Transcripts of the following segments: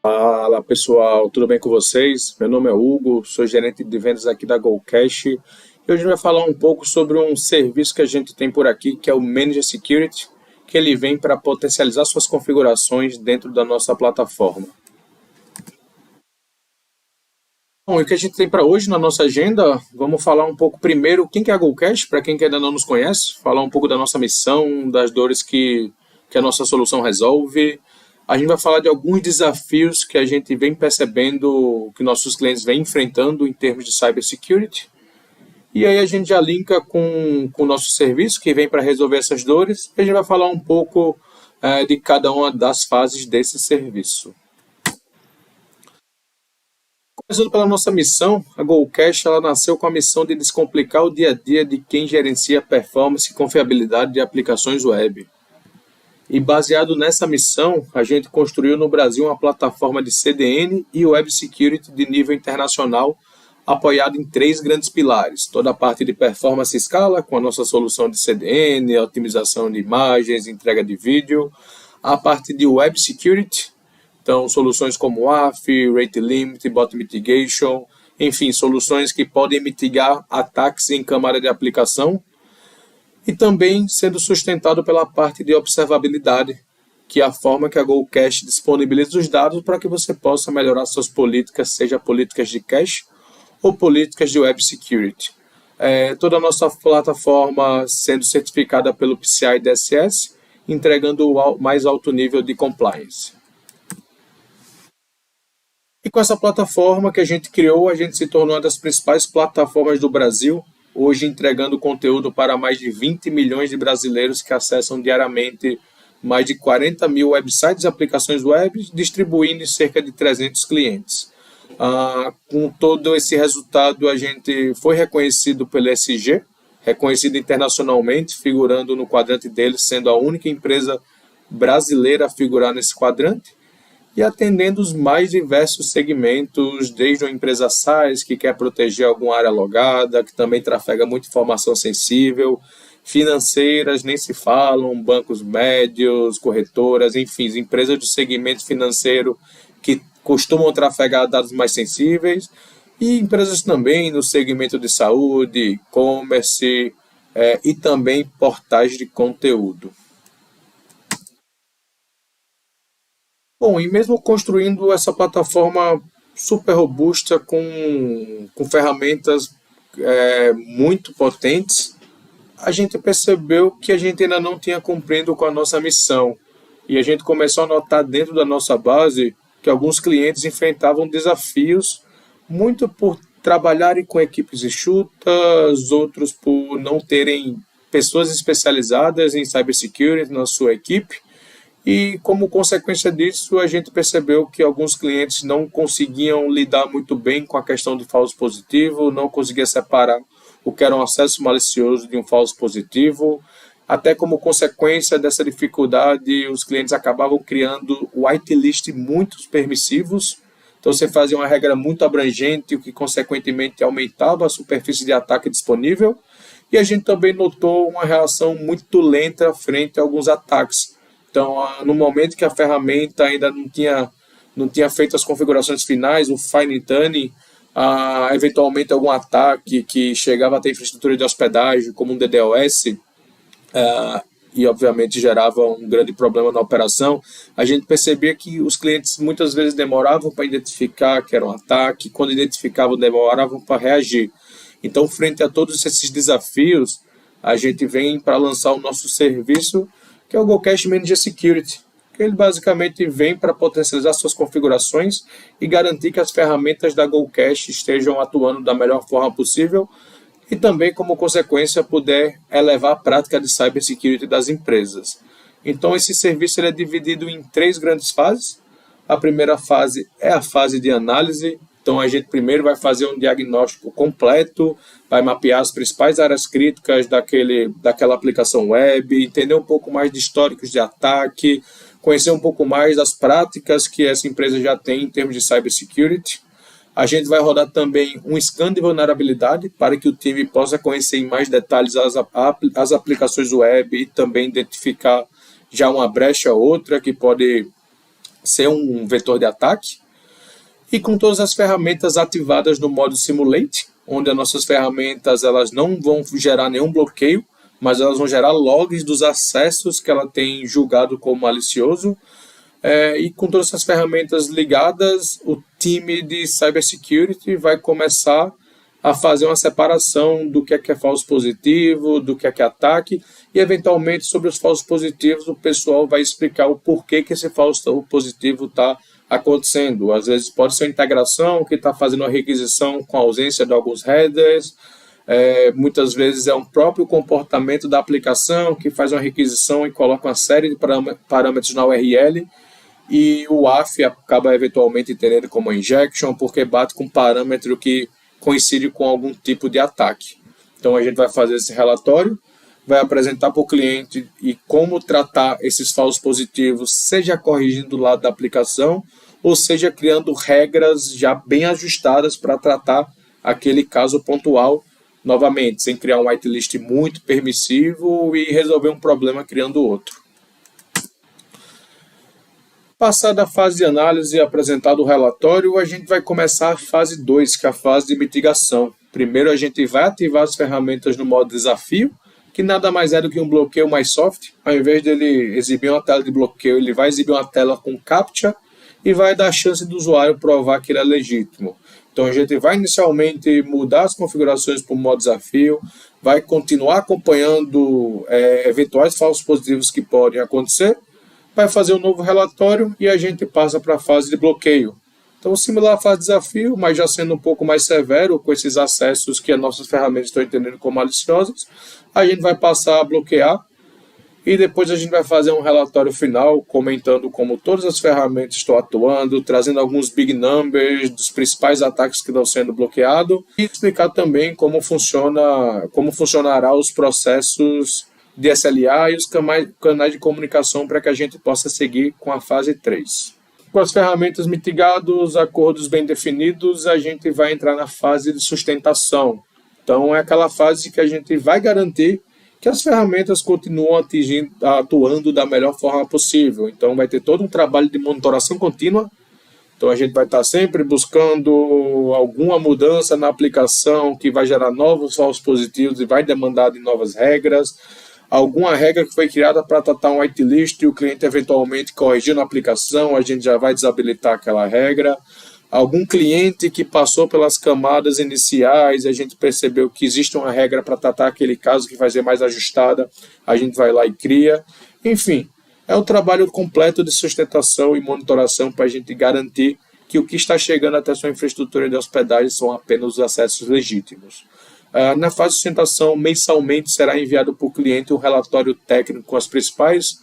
Fala pessoal, tudo bem com vocês? Meu nome é Hugo, sou gerente de vendas aqui da GoCash e hoje a gente vai falar um pouco sobre um serviço que a gente tem por aqui, que é o Manager Security, que ele vem para potencializar suas configurações dentro da nossa plataforma. Bom, e o que a gente tem para hoje na nossa agenda? Vamos falar um pouco primeiro quem que é a GoCash, para quem que ainda não nos conhece, falar um pouco da nossa missão, das dores que a nossa solução resolve. A gente vai falar de alguns desafios que a gente vem percebendo que nossos clientes vêm enfrentando em termos de cybersecurity. E aí a gente já linka com o nosso serviço que vem para resolver essas dores. E a gente vai falar um pouco de cada uma das fases desse serviço. Começando pela nossa missão, a GoCash ela nasceu com a missão de descomplicar o dia a dia de quem gerencia performance e confiabilidade de aplicações web. E baseado nessa missão, a gente construiu no Brasil uma plataforma de CDN e Web Security de nível internacional, apoiada em três grandes pilares. Toda a parte de performance e escala, com a nossa solução de CDN, otimização de imagens, entrega de vídeo. A parte de Web Security, então soluções como WAF, Rate Limit, Bot Mitigation, enfim, soluções que podem mitigar ataques em camada de aplicação. E também sendo sustentado pela parte de observabilidade, que é a forma que a GoCash disponibiliza os dados para que você possa melhorar suas políticas, seja políticas de cache ou políticas de web security. Toda a nossa plataforma sendo certificada pelo PCI DSS, entregando o mais alto nível de compliance. E com essa plataforma que a gente criou, a gente se tornou uma das principais plataformas do Brasil, hoje entregando conteúdo para mais de 20 milhões de brasileiros que acessam diariamente mais de 40 mil websites e aplicações web, distribuindo em cerca de 300 clientes. Com todo esse resultado, a gente foi reconhecido pelo ESG, reconhecido internacionalmente, figurando no quadrante deles, sendo a única empresa brasileira a figurar nesse quadrante, e atendendo os mais diversos segmentos, desde uma empresa SaaS que quer proteger alguma área logada, que também trafega muita informação sensível, financeiras, nem se falam, bancos médios, corretoras, enfim, empresas de segmento financeiro que costumam trafegar dados mais sensíveis, e empresas também no segmento de saúde, e-commerce e também portais de conteúdo. Bom, e mesmo construindo essa plataforma super robusta com ferramentas muito potentes, a gente percebeu que a gente ainda não tinha cumprido com a nossa missão. E a gente começou a notar dentro da nossa base que alguns clientes enfrentavam desafios muito por trabalharem com equipes enxutas, outros por não terem pessoas especializadas em cybersecurity na sua equipe. E como consequência disso, a gente percebeu que alguns clientes não conseguiam lidar muito bem com a questão de falso positivo, não conseguiam separar o que era um acesso malicioso de um falso positivo. Até como consequência dessa dificuldade, os clientes acabavam criando whitelist muito permissivos. Então você fazia uma regra muito abrangente, o que consequentemente aumentava a superfície de ataque disponível. E a gente também notou uma reação muito lenta frente a alguns ataques. Então, no momento que a ferramenta ainda não tinha feito as configurações finais, o fine tuning, eventualmente algum ataque que chegava a ter infraestrutura de hospedagem, como um DDoS, e obviamente gerava um grande problema na operação, a gente percebia que os clientes muitas vezes demoravam para identificar que era um ataque, quando identificavam, demoravam para reagir. Então, frente a todos esses desafios, a gente vem para lançar o nosso serviço, que é o GoCash Manager Security, que ele basicamente vem para potencializar suas configurações e garantir que as ferramentas da GoCash estejam atuando da melhor forma possível e também, como consequência, puder elevar a prática de cybersecurity das empresas. Então, esse serviço ele é dividido em três grandes fases. A primeira fase é a fase de análise. Então, a gente primeiro vai fazer um diagnóstico completo, vai mapear as principais áreas críticas daquela aplicação web, entender um pouco mais de históricos de ataque, conhecer um pouco mais das práticas que essa empresa já tem em termos de cybersecurity. A gente vai rodar também um scan de vulnerabilidade para que o time possa conhecer em mais detalhes as aplicações web e também identificar já uma brecha ou outra que pode ser um vetor de ataque, e com todas as ferramentas ativadas no modo Simulate, onde as nossas ferramentas elas não vão gerar nenhum bloqueio, mas elas vão gerar logs dos acessos que ela tem julgado como malicioso. E com todas essas ferramentas ligadas, o time de Cybersecurity vai começar a fazer uma separação do que é falso positivo, do que é ataque, e eventualmente sobre os falsos positivos o pessoal vai explicar o porquê que esse falso positivo está acontecendo. Às vezes pode ser uma integração que está fazendo uma requisição com a ausência de alguns headers, muitas vezes é um próprio comportamento da aplicação que faz uma requisição e coloca uma série de parâmetros na URL, e o AF acaba eventualmente entendendo como injection, porque bate com um parâmetro que coincide com algum tipo de ataque. Então a gente vai fazer esse relatório, vai apresentar para o cliente e como tratar esses falsos positivos, seja corrigindo o lado da aplicação, ou seja criando regras já bem ajustadas para tratar aquele caso pontual, novamente, sem criar um whitelist muito permissivo e resolver um problema criando outro. Passada a fase de análise e apresentado o relatório, a gente vai começar a fase 2, que é a fase de mitigação. Primeiro a gente vai ativar as ferramentas no modo desafio, que nada mais é do que um bloqueio mais soft. Ao invés dele exibir uma tela de bloqueio, ele vai exibir uma tela com CAPTCHA e vai dar a chance do usuário provar que ele é legítimo. Então a gente vai inicialmente mudar as configurações para o modo desafio, vai continuar acompanhando eventuais falsos positivos que podem acontecer, vai fazer um novo relatório e a gente passa para a fase de bloqueio. Então, similar à fase de desafio, mas já sendo um pouco mais severo com esses acessos que as nossas ferramentas estão entendendo como maliciosos, a gente vai passar a bloquear e depois a gente vai fazer um relatório final comentando como todas as ferramentas estão atuando, trazendo alguns big numbers dos principais ataques que estão sendo bloqueados e explicar também como funcionará os processos de SLA e os canais de comunicação para que a gente possa seguir com a fase 3. Com as ferramentas mitigadas, acordos bem definidos, a gente vai entrar na fase de sustentação. Então é aquela fase que a gente vai garantir que as ferramentas continuam atuando da melhor forma possível. Então vai ter todo um trabalho de monitoração contínua. Então a gente vai estar sempre buscando alguma mudança na aplicação que vai gerar novos falsos positivos e vai demandar de novas regras. Alguma regra que foi criada para tratar um whitelist e o cliente eventualmente corrigindo a aplicação, a gente já vai desabilitar aquela regra. Algum cliente que passou pelas camadas iniciais, a gente percebeu que existe uma regra para tratar aquele caso que vai ser mais ajustada, a gente vai lá e cria. Enfim, é um trabalho completo de sustentação e monitoração para a gente garantir que o que está chegando até sua infraestrutura de hospedagem são apenas os acessos legítimos. Na fase de sustentação, mensalmente será enviado para o cliente um relatório técnico com as principais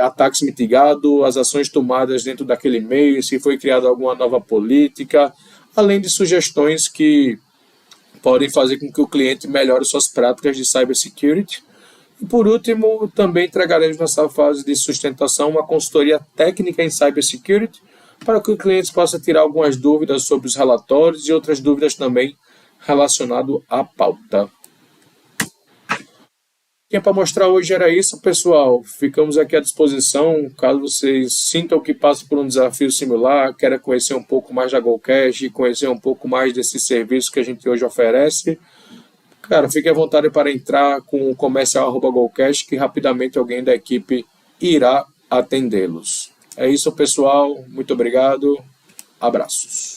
ataques mitigados, as ações tomadas dentro daquele e-mail, se foi criada alguma nova política, além de sugestões que podem fazer com que o cliente melhore suas práticas de cybersecurity. E por último, também entregaremos nessa fase de sustentação uma consultoria técnica em cybersecurity para que o cliente possa tirar algumas dúvidas sobre os relatórios e outras dúvidas também relacionado à pauta. O que é para mostrar hoje era isso, pessoal. Ficamos aqui à disposição, caso vocês sintam que passam por um desafio similar, queiram conhecer um pouco mais da Golcash, conhecer um pouco mais desse serviço que a gente hoje oferece. Cara, fique à vontade para entrar com o comercial@golcash, que rapidamente alguém da equipe irá atendê-los. É isso, pessoal. Muito obrigado. Abraços.